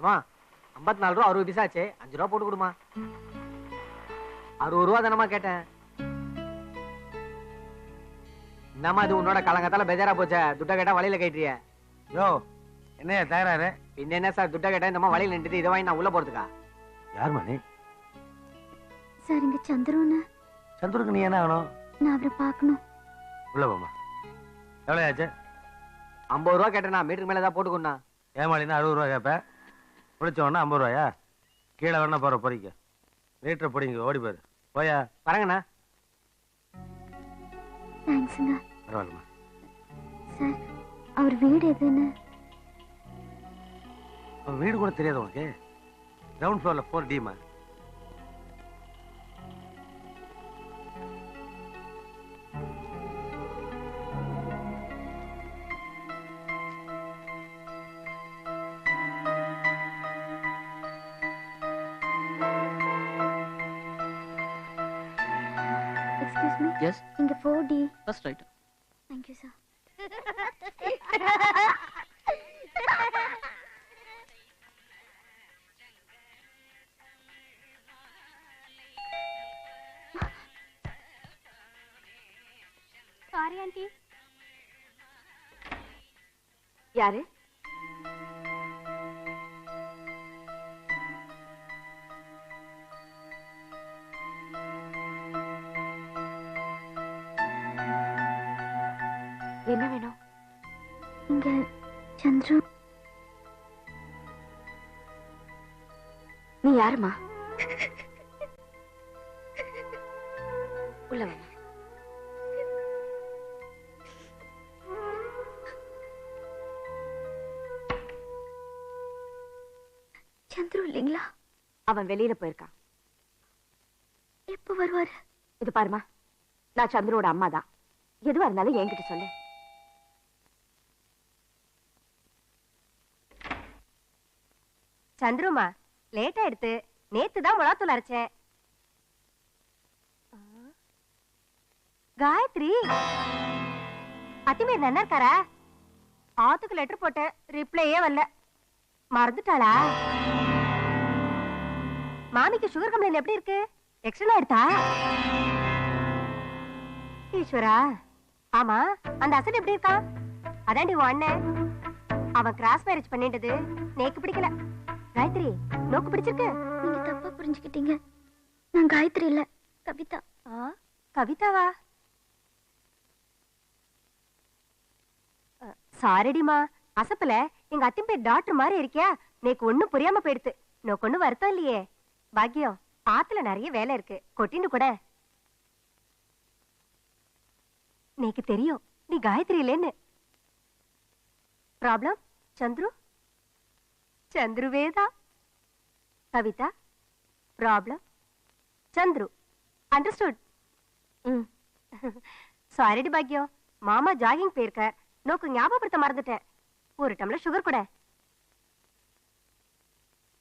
ஏமா 54 ரூபா 60 பைசா ஆச்சு, 5 ரூபா போட்டு கொடுமா. 60 ரூபா தானமா கேட்டேன். என்னம்மா இது உன்னோட கலங்கத்தால பேஜாரா போச்சே, துட்ட கேட்டா வழியில கட்டிய. யோ என்னையா தயாராரு? பின்ன என்ன சார், துட்ட கேட்டா இந்த வழியில நின்றுட்டு இதை வாங்கி நான் உள்ள போறதுக்கா? யார் மணி? சார் இங்க சந்துருன்னு. சந்துருக்கு நீ என்ன ஆகணும்? நான் அவரை பார்க்கணும். உள்ள போமா. எவ்வளோ ஆச்சு? 50 ரூபா கேட்டேண்ணா, மீட்டருக்கு மேல ஏதாவது போட்டுக்கோண்ணா. ஏமாளினா 60 ரூபா கேட்பேன், பிடிச்சவொன்னா 50 ரூபாயா? கீழே வேணா போற பொறிக்க மீட்டரை பொடிங்க, ஓடி போயிரு. போயா வரங்கண்ணா. தேங்க்ஸுங்க. பரவாயில்லம்மா. சார் அவர் வீடு எதுன்னு? வீடு கூட தெரியாது உனக்கு? கிரவுண்ட் ஃப்ளோர்ல 4Dமா. Excuse me. Yes. இங்க 4D. That's right. Thank you, sir. Sorry, auntie. யாரு? என்ன வேணும்? இங்க சந்துரு. நீ யாருமா? உள்ள வாமா. சந்துரு இல்லைங்களா? அவன் வெளியில போயிருக்கான். எப்போ வருவாரு? இது பாருமா, நான் சந்துருவோட அம்மா தான். எதுவா இருந்தாலும் என்கிட்ட சொல்லு. சந்துருமா லேட் ஆயிடுத்து. நேத்து தான் மிளகாத்தூள் அரைச்சேன். காயத்ரி அத்திமேர் நல்லா இருக்காரா? ஆத்துக்கு லெட்டர் போட்டேன், ரிப்ளையே வரல. மறந்துட்டாளா? மாமிக்கு சுகர் கம்ப்ளைண்ட் எப்படி இருக்கு? எக்ஸ்ட்ரா எடுத்தா? ஈஸ்வரா, ஆமா அந்த அசட் எப்படி இருக்கான்? அதாண்டி உன் அண்ணன். அவன் கிராஸ் மேரேஜ் பண்ணிட்டது நேக்கு பிடிக்கல. காயத்ரி நோக்கு பிடிச்சிருக்கு. நீங்க தப்பா புரிஞ்சுக்கிட்டீங்க. நான் காயத்ரி இல்ல, கவிதா. கவிதாவா? சாரிடிமா, அசப்பல எங்க அத்தின் பேர் டாக்டர் மாதிரி இருக்கியா? நேக்கு ஒண்ணும் புரியாம போயிடுத்து. நோக்கு ஒண்ணும் வருத்தம் இல்லையே. பாக்கியம், ஆத்துல நிறைய வேலை இருக்கு, கொட்டின்னு கூட. நேக்கு தெரியும் நீ காயத்ரி இல்லைன்னு. ப்ராப்ளம் சந்துரு? சந்துருவேதா. கவிதா ப்ராப்ளம் சந்துரு. அண்டர்ஸ்டுட். சாரிடி பாக்கியம், மாமா ஜாகிங் போயிருக்க. நோக்கு ஞாபகப்படுத்த மறந்துட்டேன். ஒரு டம்ளர் சுகர் கூட.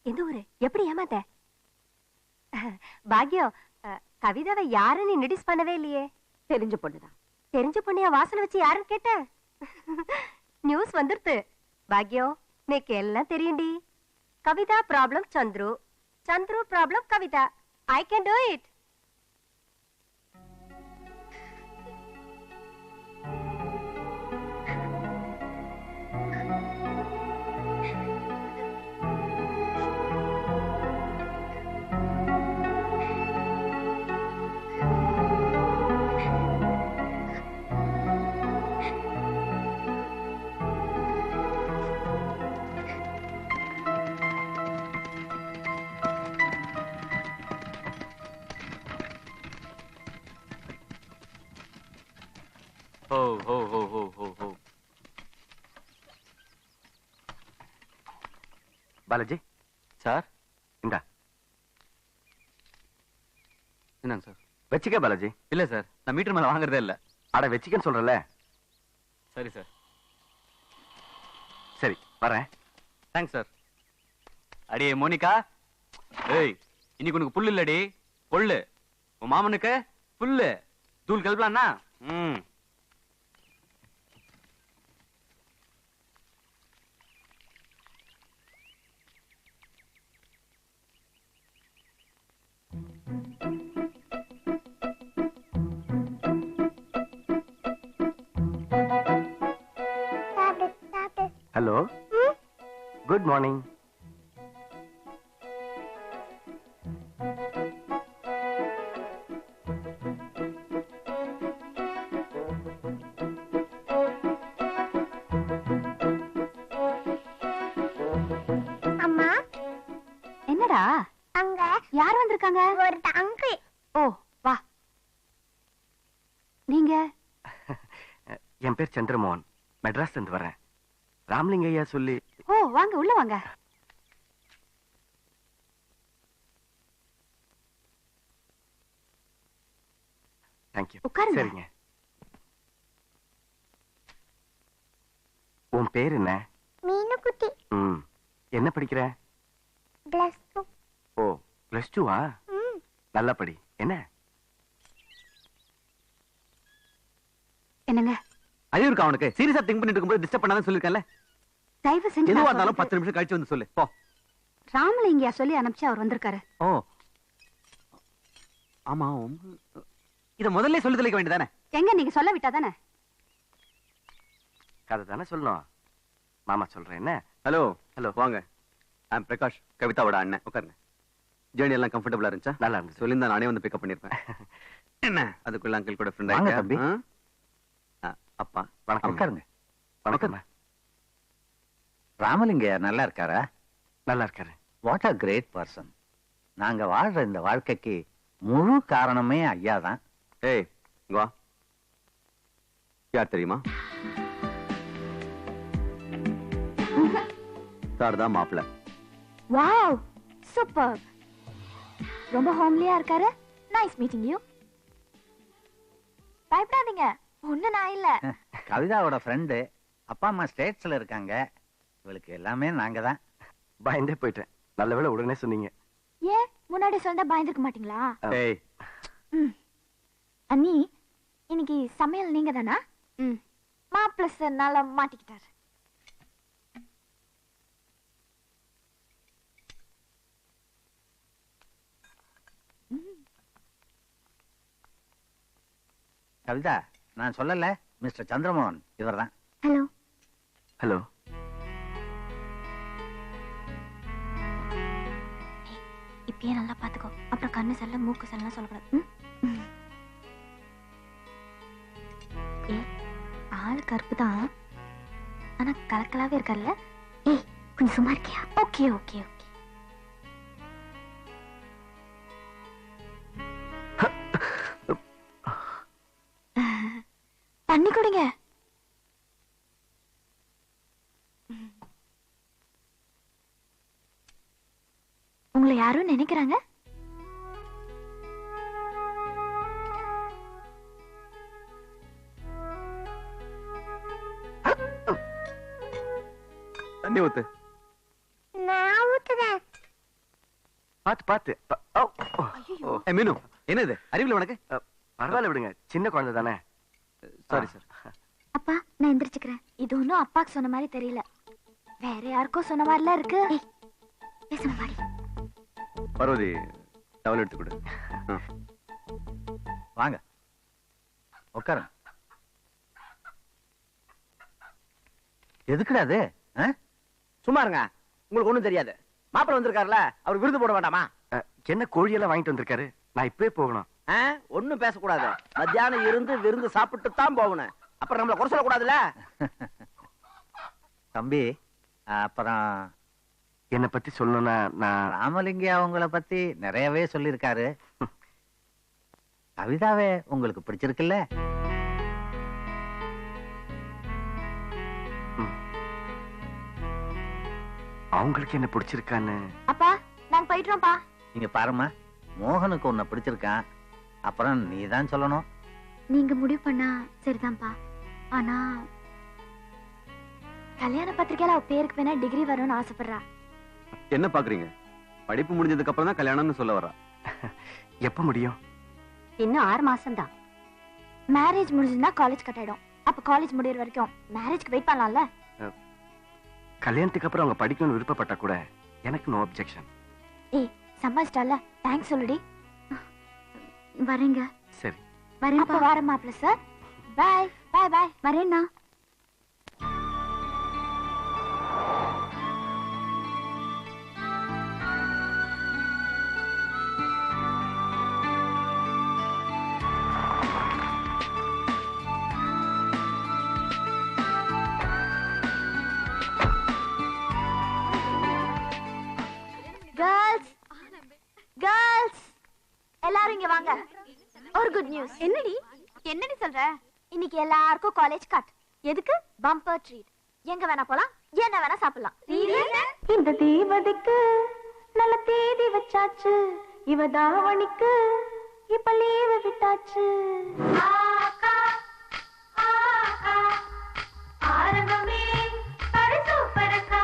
எந்த ஊரு? எப்படி ஏமாத்த? பாக்கியம், கவிதாவை யாருன்னு இன்ட்ரோடியூஸ் பண்ணவே இல்லையே. தெரிஞ்ச பொண்ணுதான். தெரிஞ்ச பொண்ணையா வாசனை வச்சு யாருன்னு கேட்ட? நியூஸ் வந்துருத்து. பாக்கியம், நேக்கு எல்லாம் தெரியும்டி. Kavitha problem Chandru, Chandru problem Kavitha. I can do it. Balaji sir. இந்தா என்னங்க சார்? வச்சுக்க பாலாஜி. இல்ல சார், நான் மீட்டர் மேல வாங்குறதே இல்ல. அட வச்சுக்கன்னு சொல்றல. சரி சார். சரி வரேன். Thanks sir. அடியே மோனிகா, ஏய் இன்னைக்கு உனக்கு புல்லு இல்லடி, கொள்ளு. உன் மாமனுக்கு புல்லு. தூள் கல்பலான்னா? Hello, good morning. அம்மா, என்னடா அங்க யார் வந்திருக்காங்க? ஒரு அங்கிள். ஓ, வா. நீங்க? என் பேர் சந்திரமோகன், மெட்ராஸ்ல இருந்து வரேன். ராமலிங்கையா சொல்லி. ஓ, வாங்க, உள்ள வாங்க. தேங்க்யூ. உட்காருங்க. சரிங்க. உன் பேர் என்ன? மீனுக்குட்டி. என்ன படிக்கிற? +2. ஓ, +2வா? நல்லா படி. என்ன என்னங்க? அறிவு இருக்கா அவனுக்கு? சீரியஸா திங்க் பண்ணிட்டு இருக்கும்போது டிஸ்டர்ப் பண்ணாதான் சொல்லிருக்கேன்ல. தயவு செஞ்சு எதுவா நான் இருந்தாலும் சொல்றது- 10 நிமிஷம் கழிச்சு வந்து சொல்லு. போ. ராமலிங்கயா சொல்லி அனுப்பிச்சு அவர் வந்திருக்காரு. ஓ, ஆமா. இத முதல்ல சொல்லி தெளிக்க வேண்டியதானே? எங்க நீங்க சொல்ல விட்டாதானே? கதை தானே சொல்லணும். மாமா சொல்றேன். என்ன? ஹலோ. ஹலோ. வாங்க. ஐம் பிரகாஷ், கவிதாவோட அண்ணன். உட்காருங்க. ஜேர்னி எல்லாம் கம்ஃபர்டபுளா இருந்துச்சா? நல்லா இருந்துச்சு. சொல்லியிருந்தா நானே வந்து பிக்கப் பண்ணிருப்பேன். என்ன அதுக்குள்ள அங்கிள் கூட ஃப்ரெண்ட் வாங்க ஆயிட்டா? தம்பி. அப்பா வணக்கம். உட்காருங்க. வணக்கம். ராமலிங்கய்யா நல்லா இருக்காரா? நல்லா இருக்காரு. What a great person. நாங்க வாழ்ற இந்த வாழ்க்கைக்கு முழு காரணமே ஐயா தான். ஏய், இங்க வா. யார் தெரியுமா? சார் தான் மாப்பிள்ள. Wow, super. ரொம்ப ஹோம்லியா இருக்காரு. Nice meeting you. பயப்படாதீங்க, ஒண்ணு நான் இல்ல. கவிதாவோட ஃப்ரெண்டு. அப்பா அம்மா ஸ்டேட்ஸ்ல இருக்காங்க. இவளுக்கு எல்லாமே நாங்க தான். பயந்தே போயிட்டேன். நல்ல வேளை உடனே சொன்னீங்க. ஏன் முன்னாடி சொன்னா பயந்துக்க மாட்டீங்களா? ஏய், அண்ணி, இன்னைக்கு சமையல் நீங்க தானா? மாப்பிள்ள சார் நல்லா மாட்டிக்கிட்டாரு. கவிதா, நான் சொல்லல, மிஸ்டர் சந்திரமோகன் இவர்தான். ஹலோ. ஹலோ. இப்பயே நல்லா பாத்துக்கோ, அப்புறம் கண்ணு செல்ல மூக்கு செல்ல சொல்லக்கூடாது. ஆள் கருப்பு தான், ஆனா கலக்கலாவே இருக்கார்ல. ஏய், கொஞ்சம் சும்மா இருக்கியா? Okay okay okay. தண்ணி குடிங்க. உங்களை யாரும் நினைக்கிறாங்க? தண்ணி ஊத்து. நான் ஊத்துறேன். பாத்து பாத்து. ஏய் மீனு, என்னது அறிவுல உனக்கு? பரவாயில்ல விடுங்க, சின்ன குழந்தை தானே. Sorry sir. அப்பா, நான் எந்திரிச்சுக்கிறேன். இது ஒன்றும் அப்பாக்கு சொன்ன மாதிரி தெரியல. வேற யாருக்கோ சொன்ன மாதிரிலாம் இருக்கு. பேச மாடி. பார்வதி, டவல் எடுத்து கொடு. வாங்க உட்காருங்க. எதுக்குடா அது? சும்மா இருங்க, உங்களுக்கு ஒண்ணும் தெரியாது. மாப்பிள்ள வந்திருக்காருல, அவர் விருது போட வேண்டாமா? என்ன கோழியெல்லாம் வாங்கிட்டு வந்திருக்காரு? நான் இப்பவே போகணும். ஒண்ணும் பேசக்கூடாது. மத்தியானம் இருந்து விருந்து சாப்பிட்டு தான் போகணும். அப்புறம் நம்மள குறை சொல்லக்கூடாதுல்ல. தம்பி, அப்புறம் என்னை பத்தி சொல்லணும்னா நான் ராமலிங்கய்யா உங்களை பத்தி நிறையவே சொல்லியிருக்காரு. கவிதாவே உங்களுக்கு பிடிச்சிருக்குல்ல? அவங்களுக்கு என்ன பிடிச்சிருக்கான்னு. அப்பா, நாங்க போயிட்டோம்ப்பா. நீங்க பாருமா, மோகனுக்கு உன்னை பிடிச்சிருக்கான். அப்புறம் நீ தான் சொல்லணும். நீங்க முடிவு பண்ணா சரிதான்ப்பா. ஆனா கல்யாண பத்திரிக்கையில அவ பேருக்கு வேணா டிகிரி வரும்னு ஆசைப்படுறா. என்ன பாக்குறீங்க? படிப்பு முடிஞ்சதுக்கு அப்புறம் தான் கல்யாணம்னு சொல்ல வரா. எப்ப முடியும்? இன்னும் 6 மாசம் தான். மேரேஜ் முடிஞ்சதுன்னா காலேஜ் கட் ஆயிடும். அப்ப காலேஜ் முடியற வரைக்கும் மேரேஜ்க்கு வெயிட் பண்ணலாம்ல. கல்யாணத்துக்கு அப்புறம் அவங்க படிக்கணும்னு விருப்பப்பட்டா கூட எனக்கு நோ அப்செக்ஷன். ஏய், சம்பாதிச்சிட்டால, தேங்க்ஸ் சொல்லுடி. வரேங்க. சரி வரேன். அப்ப வர மாப்பிள்ள சார். By by by. வரேன்னா. எல்லாரும் இங்க வாங்க. ஒரு குட் நியூஸ். என்னடி சொல்ற? இன்னைக்கு எல்லாருக்கும் காலேஜ் கட். எதுக்கு? Bumper treat. எங்க வேணா போலாம், என்ன வேணா சாப்பிடலாம். இந்த தேவதைக்கு நல்ல தேதி வச்சாச்சு, இவ தாவணிக்கு இப்ப லீவு விட்டாச்சு. ஆரம்பமே சூப்பரக்கா.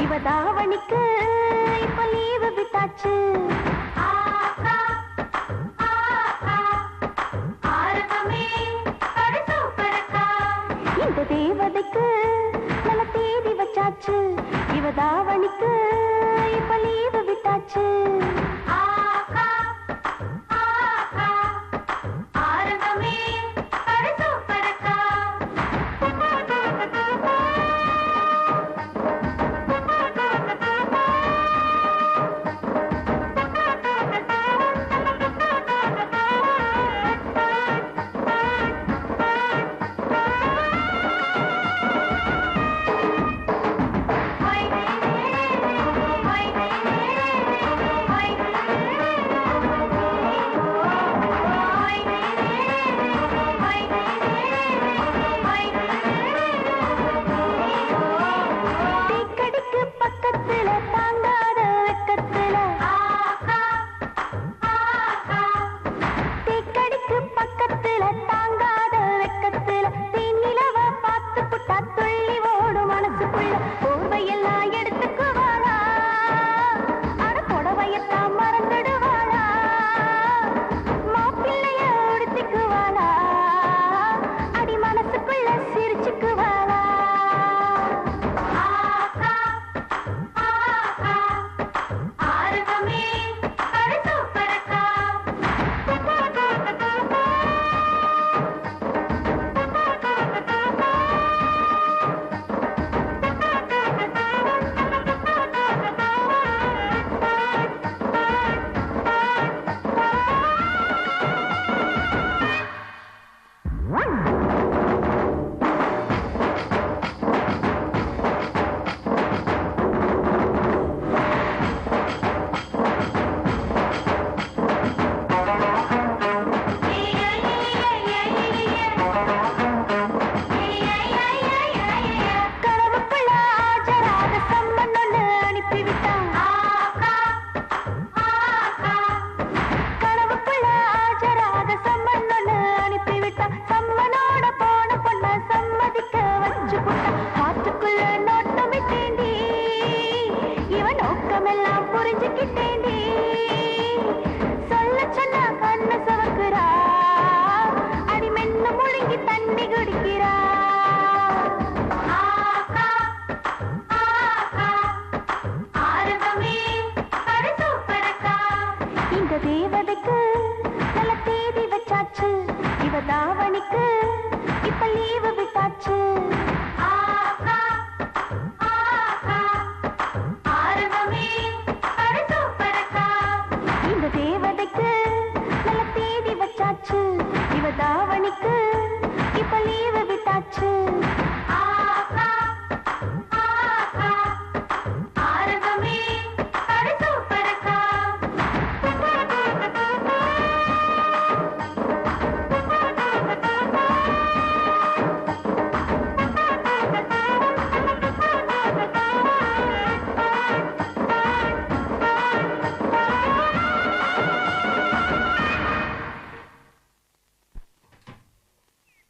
இவ தாவணிக்கு இப்ப லீவு விட்டாச்சு. ஆரம்பமே சூப்பரக்கா. இந்த தேவதைக்கு நல்ல தேதி வச்சாச்சு, இவ தாவணிக்கு